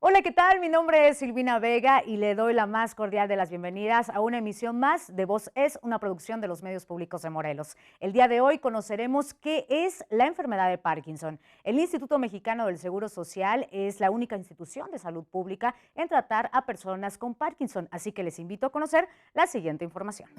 Hola, ¿qué tal? Mi nombre es Silvina Vega y le doy la más cordial de las bienvenidas a una emisión más de Voz Es, una producción de los medios públicos de Morelos. El día de hoy conoceremos qué es la enfermedad de Parkinson. El Instituto Mexicano del Seguro Social es la única institución de salud pública en tratar a personas con Parkinson, así que les invito a conocer la siguiente información.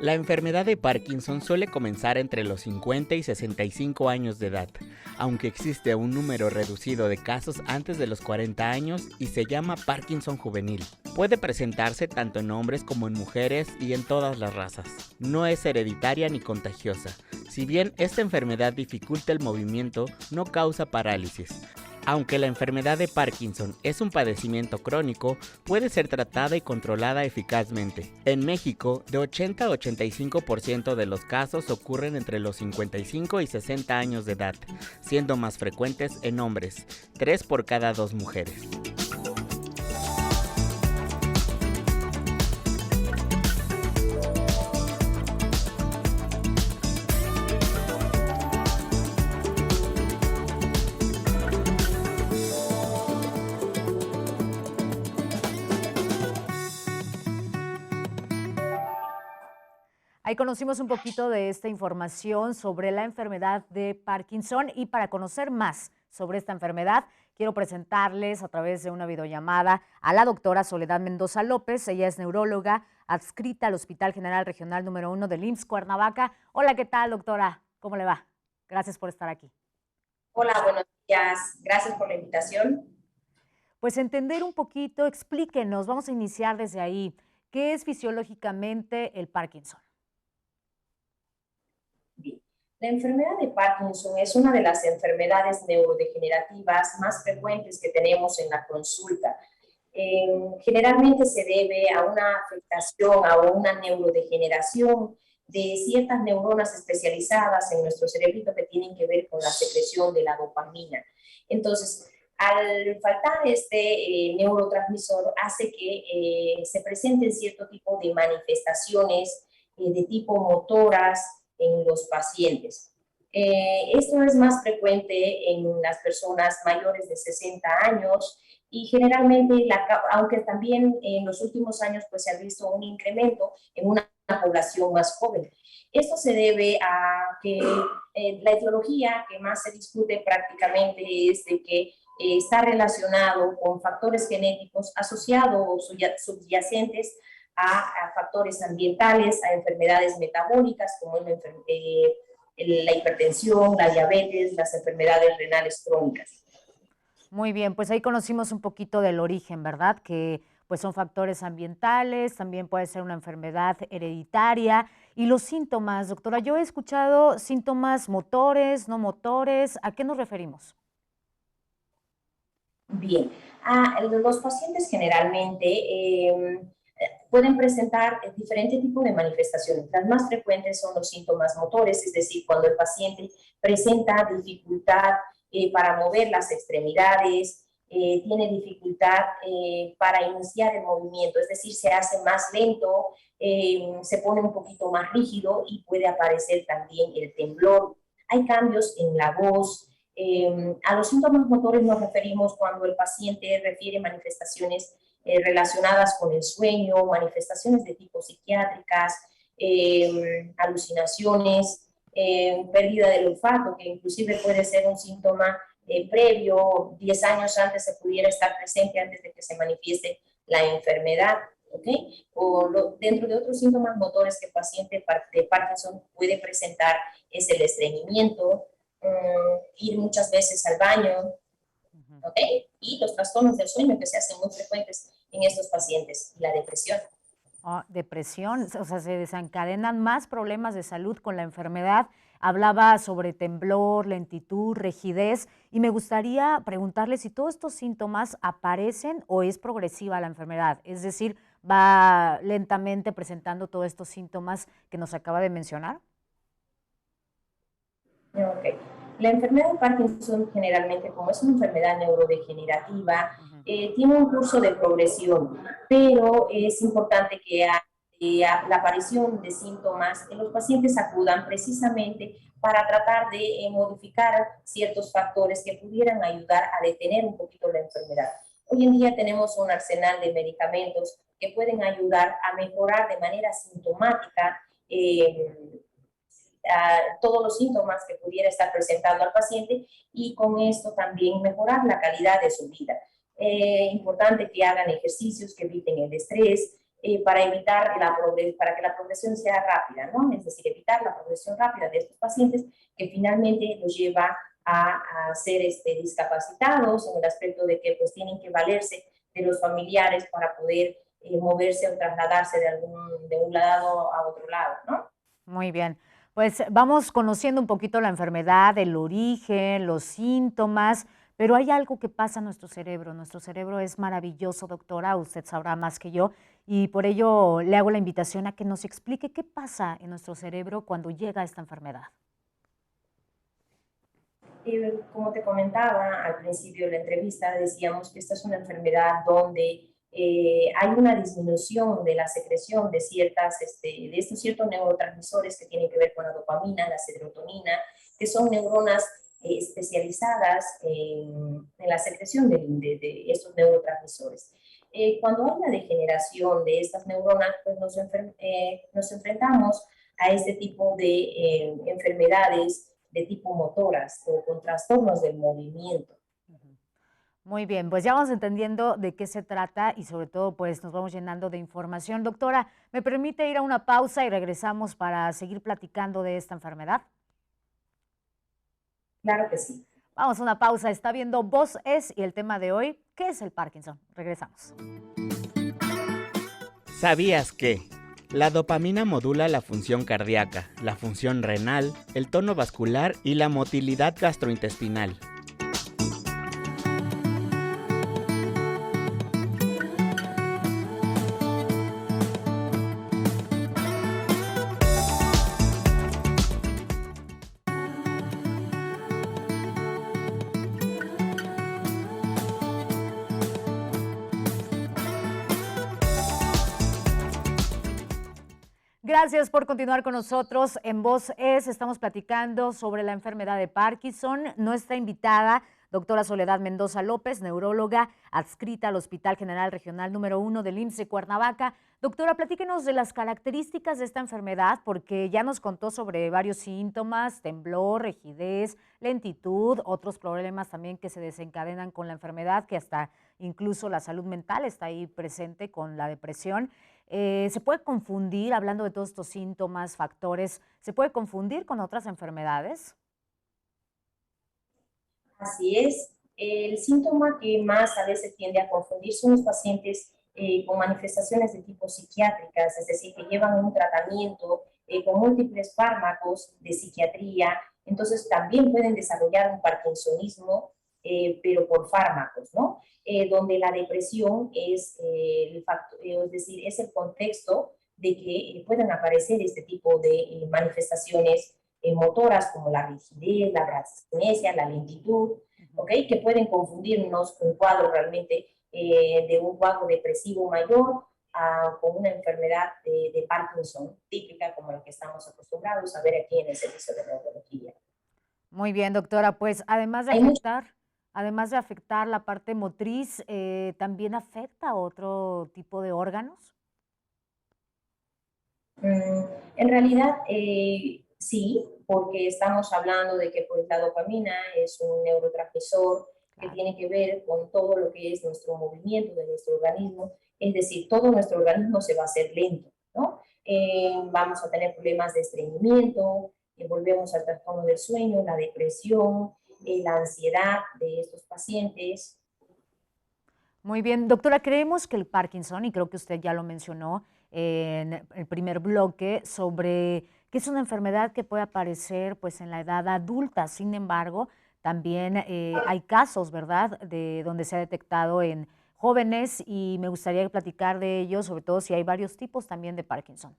La enfermedad de Parkinson suele comenzar entre los 50 y 65 años de edad, aunque existe un número reducido de casos antes de los 40 años y se llama Parkinson juvenil. Puede presentarse tanto en hombres como en mujeres y en todas las razas. No es hereditaria ni contagiosa. Si bien esta enfermedad dificulta el movimiento, no causa parálisis. Aunque la enfermedad de Parkinson es un padecimiento crónico, puede ser tratada y controlada eficazmente. En México, de 80 a 85% de los casos ocurren entre los 55 y 60 años de edad, siendo más frecuentes en hombres, 3 por cada 2 mujeres. Ahí conocimos un poquito de esta información sobre la enfermedad de Parkinson y para conocer más sobre esta enfermedad, quiero presentarles a través de una videollamada a la doctora Soledad Mendoza López. Ella es neuróloga adscrita al Hospital General Regional número 1 del IMSS Cuernavaca. Hola, ¿qué tal, doctora? ¿Cómo le va? Gracias por estar aquí. Hola, buenos días. Gracias por la invitación. Pues entender un poquito, explíquenos, vamos a iniciar desde ahí. ¿Qué es fisiológicamente el Parkinson? Bien. La enfermedad de Parkinson es una de las enfermedades neurodegenerativas más frecuentes que tenemos en la consulta. Generalmente se debe a una afectación, a una neurodegeneración de ciertas neuronas especializadas en nuestro cerebrito que tienen que ver con la secreción de la dopamina. Entonces, al faltar este neurotransmisor hace que se presenten cierto tipo de manifestaciones de tipo motoras en los pacientes. Esto es más frecuente en las personas mayores de 60 años y generalmente, aunque también en los últimos años pues, se ha visto un incremento en una población más joven. Esto se debe a que la etiología que más se discute prácticamente es de que está relacionado con factores genéticos asociados o subyacentes a factores ambientales, a enfermedades metabólicas como la hipertensión, la diabetes, las enfermedades renales crónicas. Muy bien, pues ahí conocimos un poquito del origen, ¿verdad? Que pues son factores ambientales, también puede ser una enfermedad hereditaria. Y los síntomas, doctora, yo he escuchado síntomas motores, no motores, ¿a qué nos referimos? Bien, los pacientes generalmente pueden presentar diferentes tipos de manifestaciones. Las más frecuentes son los síntomas motores, es decir, cuando el paciente presenta dificultad para mover las extremidades, tiene dificultad para iniciar el movimiento, es decir, se hace más lento, se pone un poquito más rígido y puede aparecer también el temblor. Hay cambios en la voz. A los síntomas motores nos referimos cuando el paciente refiere manifestaciones relacionadas con el sueño, manifestaciones de tipo psiquiátricas, alucinaciones, pérdida del olfato, que inclusive puede ser un síntoma previo, 10 años antes se pudiera estar presente antes de que se manifieste la enfermedad. ¿Okay? Dentro de otros síntomas motores que el paciente de Parkinson puede presentar es el estreñimiento, ir muchas veces al baño, ¿ok? Y los trastornos del sueño que se hacen muy frecuentes en estos pacientes, la depresión. Depresión, o sea, se desencadenan más problemas de salud con la enfermedad. Hablaba sobre temblor, lentitud, rigidez, y me gustaría preguntarle si todos estos síntomas aparecen o es progresiva la enfermedad, es decir, va lentamente presentando todos estos síntomas que nos acaba de mencionar. Ok. La enfermedad de Parkinson generalmente, como es una enfermedad neurodegenerativa, tiene un curso de progresión, pero es importante que la aparición de síntomas, los pacientes acudan precisamente para tratar de modificar ciertos factores que pudieran ayudar a detener un poquito la enfermedad. Hoy en día tenemos un arsenal de medicamentos que pueden ayudar a mejorar de manera sintomática todos los síntomas que pudiera estar presentando al paciente y con esto también mejorar la calidad de su vida. Importante que hagan ejercicios que eviten el estrés, para que la progresión sea rápida, ¿no? Es decir, evitar la progresión rápida de estos pacientes que finalmente los lleva a ser discapacitados en el aspecto de que pues tienen que valerse de los familiares para poder moverse o trasladarse de un lado a otro lado, ¿no? Muy bien. Pues vamos conociendo un poquito la enfermedad, el origen, los síntomas, pero hay algo que pasa en nuestro cerebro. Nuestro cerebro es maravilloso, doctora, usted sabrá más que yo, y por ello le hago la invitación a que nos explique qué pasa en nuestro cerebro cuando llega esta enfermedad. Como te comentaba al principio de la entrevista, decíamos que esta es una enfermedad donde hay una disminución de la secreción de estos ciertos neurotransmisores que tienen que ver con la dopamina, la serotonina, que son neuronas especializadas en la secreción de estos neurotransmisores. Cuando hay una degeneración de estas neuronas, pues nos enfrentamos a este tipo de enfermedades de tipo motoras o con trastornos del movimiento. Muy bien, pues ya vamos entendiendo de qué se trata y sobre todo pues nos vamos llenando de información. Doctora, ¿me permite ir a una pausa y regresamos para seguir platicando de esta enfermedad? Claro que sí. Vamos a una pausa, está viendo Voz Es y el tema de hoy, ¿qué es el Parkinson? Regresamos. ¿Sabías que? La dopamina modula la función cardíaca, la función renal, el tono vascular y la motilidad gastrointestinal. Gracias por continuar con nosotros en Voz Es. Estamos platicando sobre la enfermedad de Parkinson. Nuestra invitada, doctora Soledad Mendoza López, neuróloga adscrita al Hospital General Regional número 1 del IMSS de Cuernavaca. Doctora, platíquenos de las características de esta enfermedad, porque ya nos contó sobre varios síntomas, temblor, rigidez, lentitud, otros problemas también que se desencadenan con la enfermedad, que hasta incluso la salud mental está ahí presente con la depresión. ¿Se puede confundir, hablando de todos estos síntomas, factores, se puede confundir con otras enfermedades? Así es. El síntoma que más a veces tiende a confundir son los pacientes con manifestaciones de tipo psiquiátricas, es decir, que llevan un tratamiento con múltiples fármacos de psiquiatría, entonces también pueden desarrollar un parkinsonismo, pero por fármacos, ¿no? Donde la depresión es el factor, es decir, es el contexto de que puedan aparecer este tipo de manifestaciones motoras como la rigidez, la braquikinesia, la lentitud, ¿okay? Que pueden confundirnos con un cuadro realmente de un cuadro depresivo mayor con una enfermedad de Parkinson típica como la que estamos acostumbrados a ver aquí en el servicio de neurología. Muy bien, doctora, pues además de afectar la parte motriz, ¿también afecta a otro tipo de órganos? En realidad, sí, porque estamos hablando de que pues, la dopamina es un neurotransmisor que tiene que ver con todo lo que es nuestro movimiento de nuestro organismo, es decir, todo nuestro organismo se va a hacer lento, ¿no? Vamos a tener problemas de estreñimiento, volvemos al trastorno del sueño, la depresión, la ansiedad de estos pacientes. Muy bien, doctora, creemos que el Parkinson, y creo que usted ya lo mencionó en el primer bloque, sobre que es una enfermedad que puede aparecer pues, en la edad adulta. Sin embargo, también hay casos, ¿verdad?, de donde se ha detectado en jóvenes y me gustaría platicar de ellos, sobre todo si hay varios tipos también de Parkinson.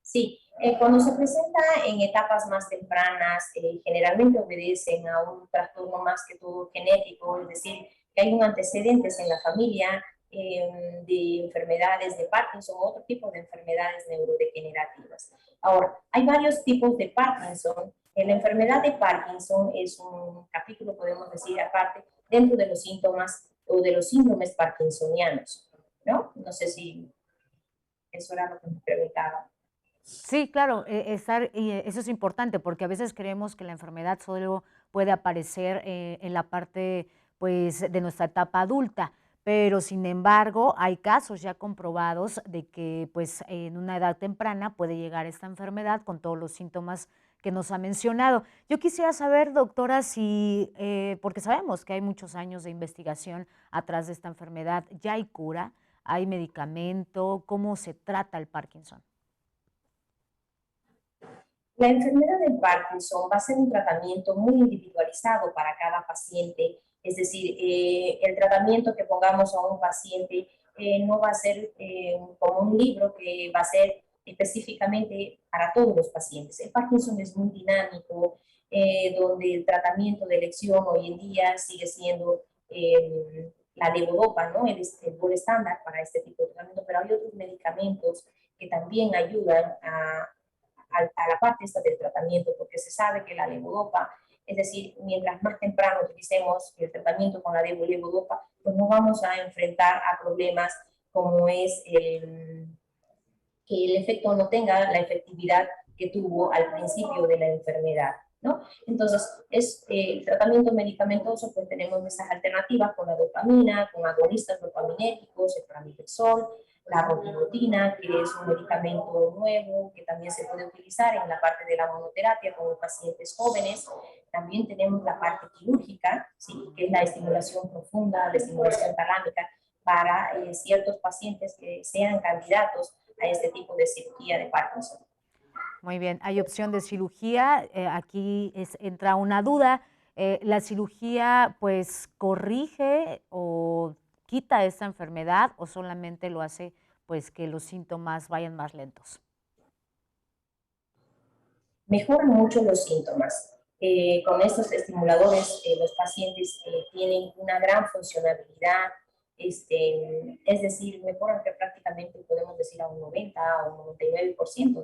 Sí, cuando se presenta en etapas más tempranas, generalmente obedecen a un trastorno más que todo genético, es decir, que hay un antecedentes en la familia de enfermedades de Parkinson, otro tipo de enfermedades neurodegenerativas. Ahora, hay varios tipos de Parkinson. La enfermedad de Parkinson es un capítulo, podemos decir, aparte, dentro de los síntomas o de los síndromes parkinsonianos, ¿no? No sé si eso era lo que me preguntaba. Sí, claro, eso es importante porque a veces creemos que la enfermedad solo puede aparecer en la parte pues, de nuestra etapa adulta, pero sin embargo hay casos ya comprobados de que pues, en una edad temprana puede llegar esta enfermedad con todos los síntomas que nos ha mencionado. Yo quisiera saber, doctora, si, porque sabemos que hay muchos años de investigación atrás de esta enfermedad, ¿ya hay cura? ¿Hay medicamento? ¿Cómo se trata el Parkinson? La enfermedad de Parkinson va a ser un tratamiento muy individualizado para cada paciente, es decir, el tratamiento que pongamos a un paciente no va a ser como un libro que va a ser específicamente para todos los pacientes. El Parkinson es muy dinámico, donde el tratamiento de elección hoy en día sigue siendo la levodopa, ¿no? El gold estándar para este tipo de tratamiento, pero hay otros medicamentos que también ayudan a la parte esta del tratamiento, porque se sabe que la levodopa, es decir, mientras más temprano utilicemos el tratamiento con la levodopa, pues no vamos a enfrentar a problemas como es que el efecto no tenga la efectividad que tuvo al principio de la enfermedad, ¿no? Entonces, el tratamiento medicamentoso, pues tenemos esas alternativas con la dopamina, con agonistas dopaminérgicos, el pramipexol, la ropilotina, que es un medicamento nuevo que también se puede utilizar en la parte de la monoterapia con pacientes jóvenes. También tenemos la parte quirúrgica, ¿sí? Que es la estimulación profunda, la estimulación talámica para ciertos pacientes que sean candidatos a este tipo de cirugía de Parkinson. Muy bien, hay opción de cirugía. Aquí entra una duda. ¿La cirugía pues corrige o quita esta enfermedad o solamente lo hace pues que los síntomas vayan más lentos? Mejoran mucho los síntomas. Con estos estimuladores, los pacientes tienen una gran funcionalidad, es decir, mejoran que prácticamente podemos decir a un 90 o un 99%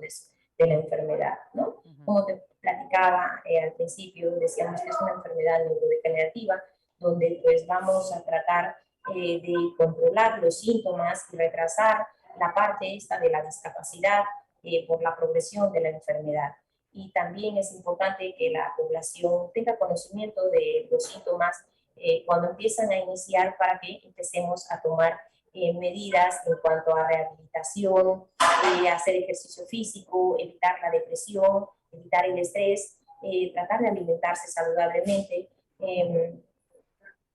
de la enfermedad, ¿no? Como te platicaba al principio, decíamos que es una enfermedad neurodegenerativa, donde pues vamos a tratar de controlar los síntomas y retrasar la parte esta de la discapacidad por la progresión de la enfermedad. Y también es importante que la población tenga conocimiento de los síntomas cuando empiezan a iniciar para que empecemos a tomar medidas en cuanto a rehabilitación, hacer ejercicio físico, evitar la depresión, evitar el estrés, tratar de alimentarse saludablemente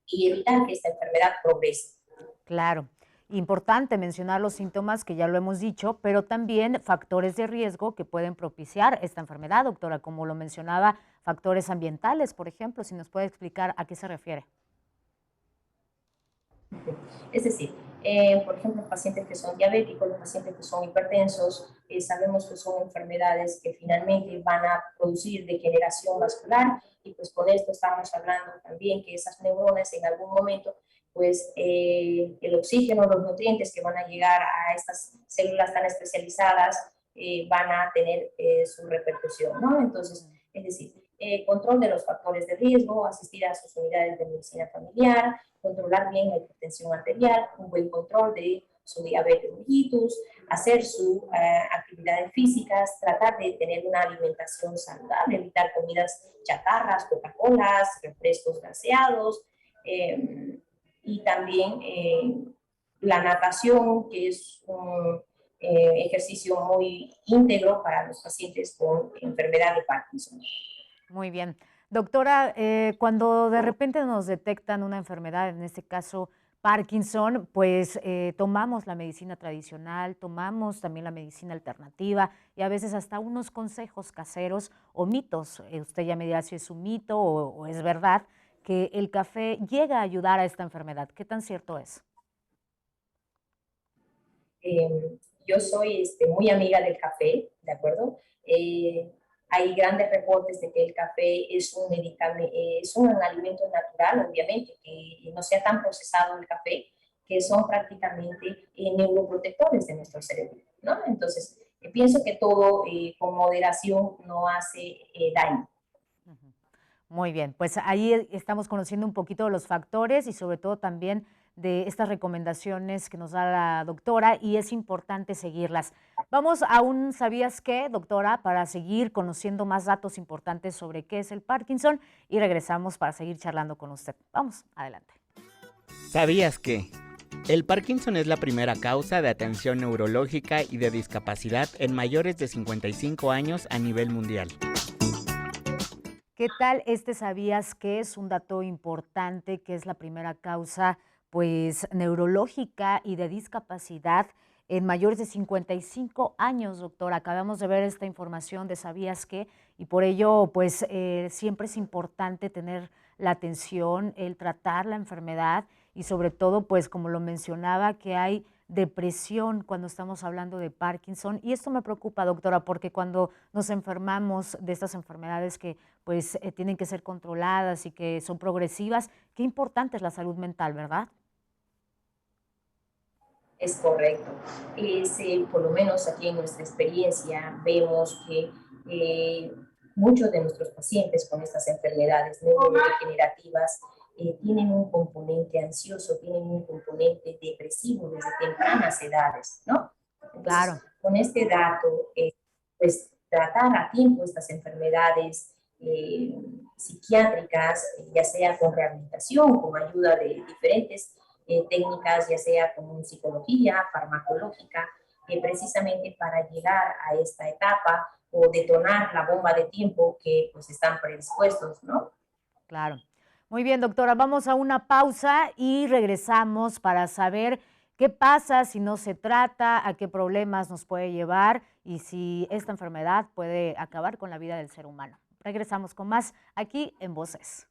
y evitar que esta enfermedad progrese. Claro. Importante mencionar los síntomas que ya lo hemos dicho, pero también factores de riesgo que pueden propiciar esta enfermedad, doctora, como lo mencionaba, factores ambientales, por ejemplo, si nos puede explicar a qué se refiere. Es decir, por ejemplo, los pacientes que son diabéticos, los pacientes que son hipertensos, sabemos que son enfermedades que finalmente van a producir degeneración vascular y pues con esto estamos hablando también que esas neuronas en algún momento pues el oxígeno, los nutrientes que van a llegar a estas células tan especializadas van a tener su repercusión, ¿no? Entonces, es decir, control de los factores de riesgo, asistir a sus unidades de medicina familiar, controlar bien la hipertensión arterial, un buen control de su diabetes mellitus, hacer sus actividades físicas, tratar de tener una alimentación saludable, evitar comidas chatarras, Coca-Colas, refrescos gaseados, y también la natación, que es un ejercicio muy íntegro para los pacientes con enfermedad de Parkinson. Muy bien. Doctora, cuando de repente nos detectan una enfermedad, en este caso Parkinson, pues tomamos la medicina tradicional, tomamos también la medicina alternativa y a veces hasta unos consejos caseros o mitos. Usted ya me dirá si es un mito o es verdad que el café llega a ayudar a esta enfermedad. ¿Qué tan cierto es? Yo soy muy amiga del café, ¿de acuerdo? Hay grandes reportes de que el café es un medicamento, es un alimento natural, obviamente, que no sea tan procesado el café, que son prácticamente neuroprotectores de nuestro cerebro, ¿no? Entonces, pienso que todo con moderación no hace daño. Muy bien, pues ahí estamos conociendo un poquito de los factores y sobre todo también de estas recomendaciones que nos da la doctora y es importante seguirlas. Vamos a un ¿sabías qué, doctora? Para seguir conociendo más datos importantes sobre qué es el Parkinson y regresamos para seguir charlando con usted. Vamos, adelante. ¿Sabías que? El Parkinson es la primera causa de atención neurológica y de discapacidad en mayores de 55 años a nivel mundial. ¿Qué tal sabías que es un dato importante, que es la primera causa pues neurológica y de discapacidad en mayores de 55 años, doctora? Acabamos de ver esta información de sabías que y por ello pues siempre es importante tener la atención, el tratar la enfermedad y sobre todo pues como lo mencionaba que hay depresión cuando estamos hablando de Parkinson y esto me preocupa, doctora, porque cuando nos enfermamos de estas enfermedades que pues tienen que ser controladas y que son progresivas, qué importante es la salud mental, ¿verdad? Es correcto. Por lo menos aquí en nuestra experiencia vemos que eh, muchos de nuestros pacientes con estas enfermedades neurodegenerativas tienen un componente ansioso, tienen un componente depresivo desde tempranas edades, ¿no? Entonces, Claro. con este dato, pues tratar a tiempo estas enfermedades psiquiátricas, ya sea con rehabilitación, con ayuda de diferentes técnicas, ya sea con psicología, farmacológica, precisamente para llegar a esta etapa o detonar la bomba de tiempo que pues están predispuestos, ¿no? Claro. Muy bien, doctora, vamos a una pausa y regresamos para saber qué pasa si no se trata, a qué problemas nos puede llevar y si esta enfermedad puede acabar con la vida del ser humano. Regresamos con más aquí en Voces.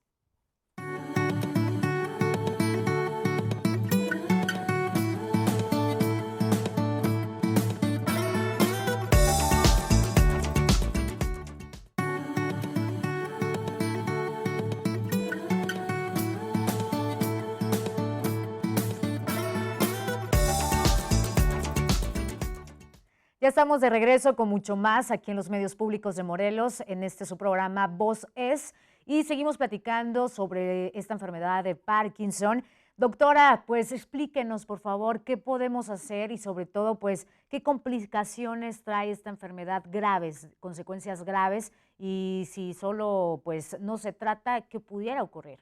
Ya estamos de regreso con mucho más aquí en los medios públicos de Morelos, en su programa Voz Es, y seguimos platicando sobre esta enfermedad de Parkinson. Doctora, pues explíquenos, por favor, qué podemos hacer y sobre todo, pues, qué complicaciones trae esta enfermedad graves, consecuencias graves, y si solo, pues, no se trata, ¿qué pudiera ocurrir?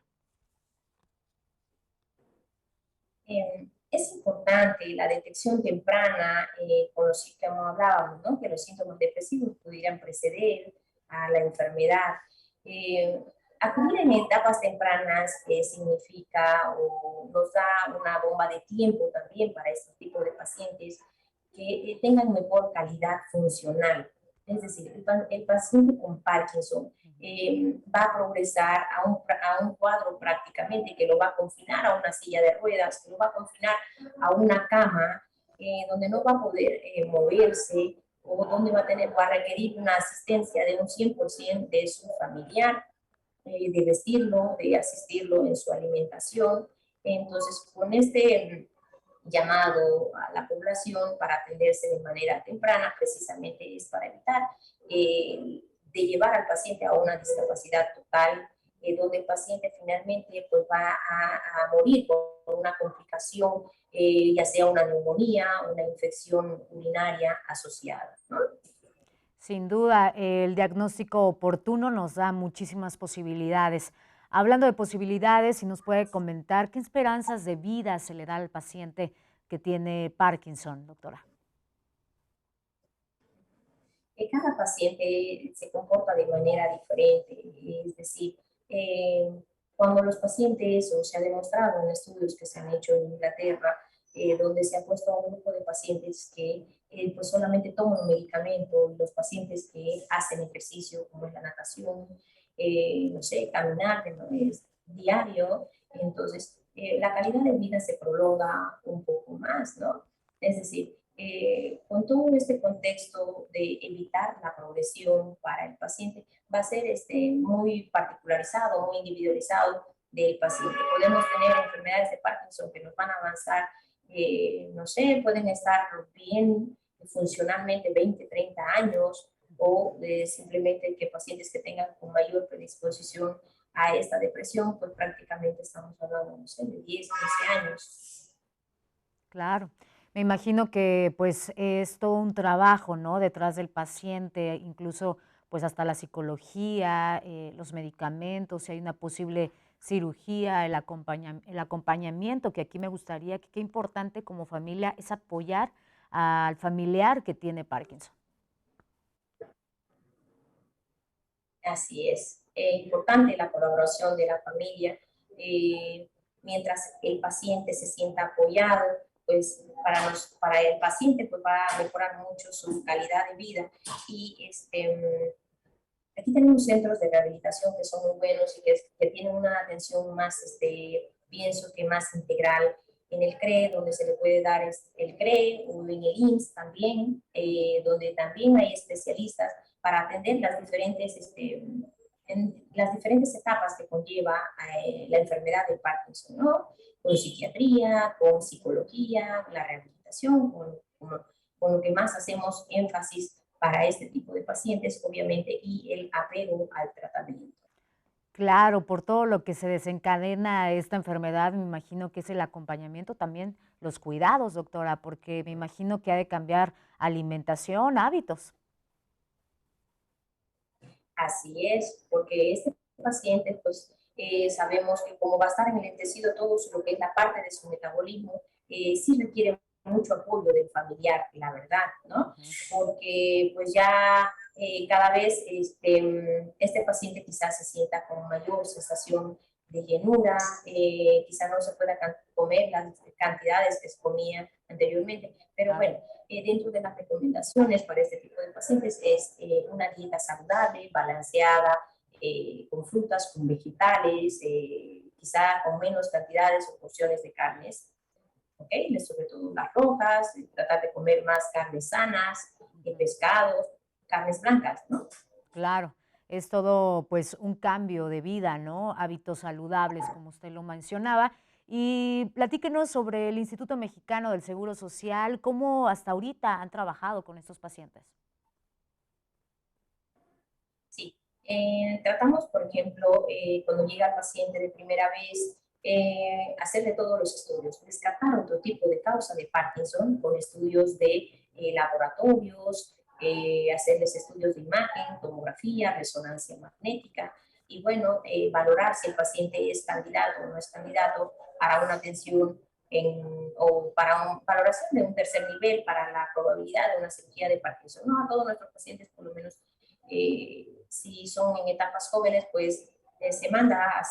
Es importante la detección temprana, con los que hablábamos, ¿no? Que los síntomas depresivos pudieran preceder a la enfermedad. Acudir en etapas tempranas significa o nos da una bomba de tiempo también para este tipo de pacientes que tengan mejor calidad funcional. Es decir, el paciente con Parkinson va a progresar a un cuadro prácticamente que lo va a confinar a una silla de ruedas, que lo va a confinar a una cama donde no va a poder moverse o donde va a requerir una asistencia de un 100% de su familiar, de vestirlo, de asistirlo en su alimentación. Entonces, con este llamado a la población para atenderse de manera temprana, precisamente es para evitar de llevar al paciente a una discapacidad total, donde el paciente finalmente pues, va a morir por una complicación, ya sea una neumonía, una infección urinaria asociada, ¿no? Sin duda, el diagnóstico oportuno nos da muchísimas posibilidades. Hablando de posibilidades, si nos puede comentar qué esperanzas de vida se le da al paciente que tiene Parkinson, doctora. Cada paciente se comporta de manera diferente, es decir, cuando los pacientes, o se ha demostrado en estudios que se han hecho en Inglaterra, donde se ha puesto a un grupo de pacientes que pues solamente toman un medicamento, y los pacientes que hacen ejercicio, como es la natación, no sé, caminar de manera diario, entonces la calidad de vida se prolonga un poco más, ¿no? Es decir, con todo este contexto de evitar la progresión para el paciente, va a ser muy particularizado, muy individualizado, del paciente. Podemos tener enfermedades de Parkinson que nos van a avanzar, no sé, pueden estar bien funcionalmente 20, 30 años, o simplemente que pacientes que tengan con mayor predisposición a esta depresión, pues prácticamente estamos hablando, no sé, de 10, 15 años. Claro. Me imagino que pues es todo un trabajo, ¿no? Detrás del paciente, incluso pues hasta la psicología, los medicamentos, si hay una posible cirugía, el acompañamiento, que aquí me gustaría, que qué importante como familia es apoyar al familiar que tiene Parkinson. Así es. Importante la colaboración de la familia. Mientras el paciente se sienta apoyado, pues para el paciente pues va a mejorar mucho su calidad de vida. Y aquí tenemos centros de rehabilitación que son muy buenos y que tienen una atención más, pienso que más integral. En el CRE, donde se le puede dar el CRE, o en el IMSS también, donde también hay especialistas para atender en las diferentes etapas que conlleva la enfermedad de Parkinson, ¿no? Con psiquiatría, con psicología, la rehabilitación, con lo que más hacemos énfasis para este tipo de pacientes, obviamente, y el apego al tratamiento. Claro, por todo lo que se desencadena esta enfermedad, me imagino que es el acompañamiento, también los cuidados, doctora, porque me imagino que ha de cambiar alimentación, hábitos. Así es, porque este paciente, pues sabemos que como va a estar enlentecido todo lo que es la parte de su metabolismo, sí requiere mucho apoyo del familiar, la verdad, ¿no? Ujú. Porque pues ya cada vez este paciente quizás se sienta con mayor sensación de llenura, quizás no se pueda comer las cantidades que se comía anteriormente, pero Claro. bueno, dentro de las recomendaciones para este tipo de pacientes es una dieta saludable, balanceada, con frutas, con vegetales, quizá con menos cantidades o porciones de carnes, ¿ok? Sobre todo las rojas, tratar de comer más carnes sanas, Ujú. pescados, carnes blancas, ¿no? Claro, es todo pues un cambio de vida, ¿no? Hábitos saludables, como usted lo mencionaba. Y platíquenos sobre el Instituto Mexicano del Seguro Social, cómo hasta ahorita han trabajado con estos pacientes. Sí. Tratamos, por ejemplo, cuando llega el paciente de primera vez, hacerle todos los estudios, descartar otro tipo de causa de Parkinson con estudios de laboratorios, hacerles estudios de imagen, tomografía, resonancia magnética y bueno, valorar si el paciente es candidato o no es candidato para una atención o para una valoración de un tercer nivel para la probabilidad de una cirugía de Parkinson. No a todos nuestros pacientes, por lo menos si son en etapas jóvenes, pues se manda al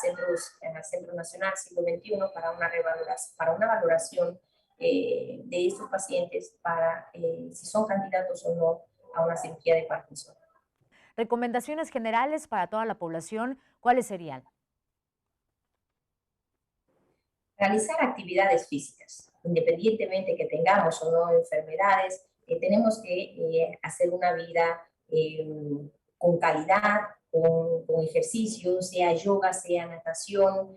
Centro Nacional Siglo XXI para una valoración de estos pacientes para si son candidatos o no a una cirugía de Parkinson. Recomendaciones generales para toda la población, ¿cuáles serían? Realizar actividades físicas, independientemente que tengamos o no enfermedades, tenemos que hacer una vida con calidad, con ejercicio, sea yoga, sea natación,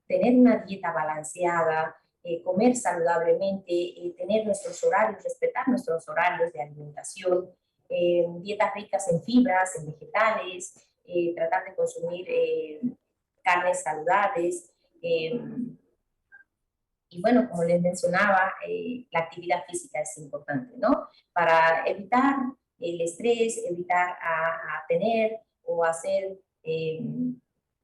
tener una dieta balanceada, comer saludablemente, tener nuestros horarios, respetar nuestros horarios de alimentación, dietas ricas en fibras, en vegetales, tratar de consumir carnes saludables. Eh, y bueno, como les mencionaba, la actividad física es importante, ¿no? Para evitar el estrés, evitar a tener o hacer,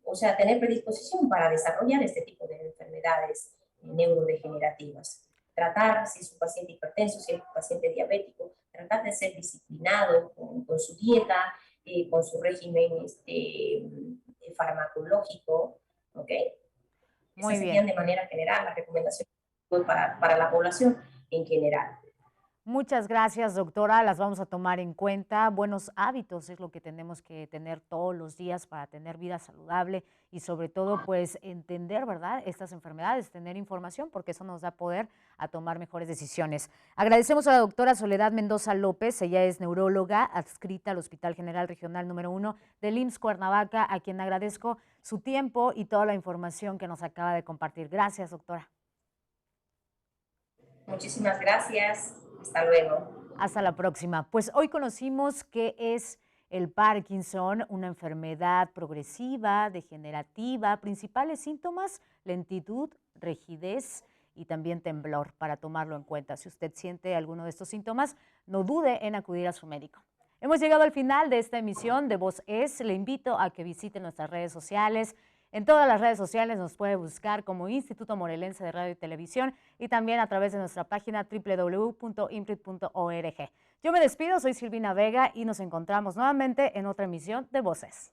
o sea, tener predisposición para desarrollar este tipo de enfermedades neurodegenerativas. Tratar, si es un paciente hipertenso, si es un paciente diabético, tratar de ser disciplinado con su dieta, con su régimen farmacológico, ¿ok? Muy Esas bien. serían de manera general las recomendaciones para la población en general. Muchas gracias, doctora. Las vamos a tomar en cuenta. Buenos hábitos es lo que tenemos que tener todos los días para tener vida saludable y sobre todo, pues, entender, ¿verdad?, estas enfermedades, tener información, porque eso nos da poder a tomar mejores decisiones. Agradecemos a la doctora Soledad Mendoza López. Ella es neuróloga adscrita al Hospital General Regional número 1 del IMSS Cuernavaca, a quien agradezco su tiempo y toda la información que nos acaba de compartir. Gracias, doctora. Muchísimas gracias. Hasta luego. Hasta la próxima. Pues hoy conocimos qué es el Parkinson, una enfermedad progresiva, degenerativa, principales síntomas, lentitud, rigidez y también temblor, para tomarlo en cuenta. Si usted siente alguno de estos síntomas, no dude en acudir a su médico. Hemos llegado al final de esta emisión de Voz Es. Le invito a que visite nuestras redes sociales. En todas las redes sociales nos puede buscar como Instituto Morelense de Radio y Televisión y también a través de nuestra página www.imprit.org. Yo me despido, soy Silvina Vega y nos encontramos nuevamente en otra emisión de Voces.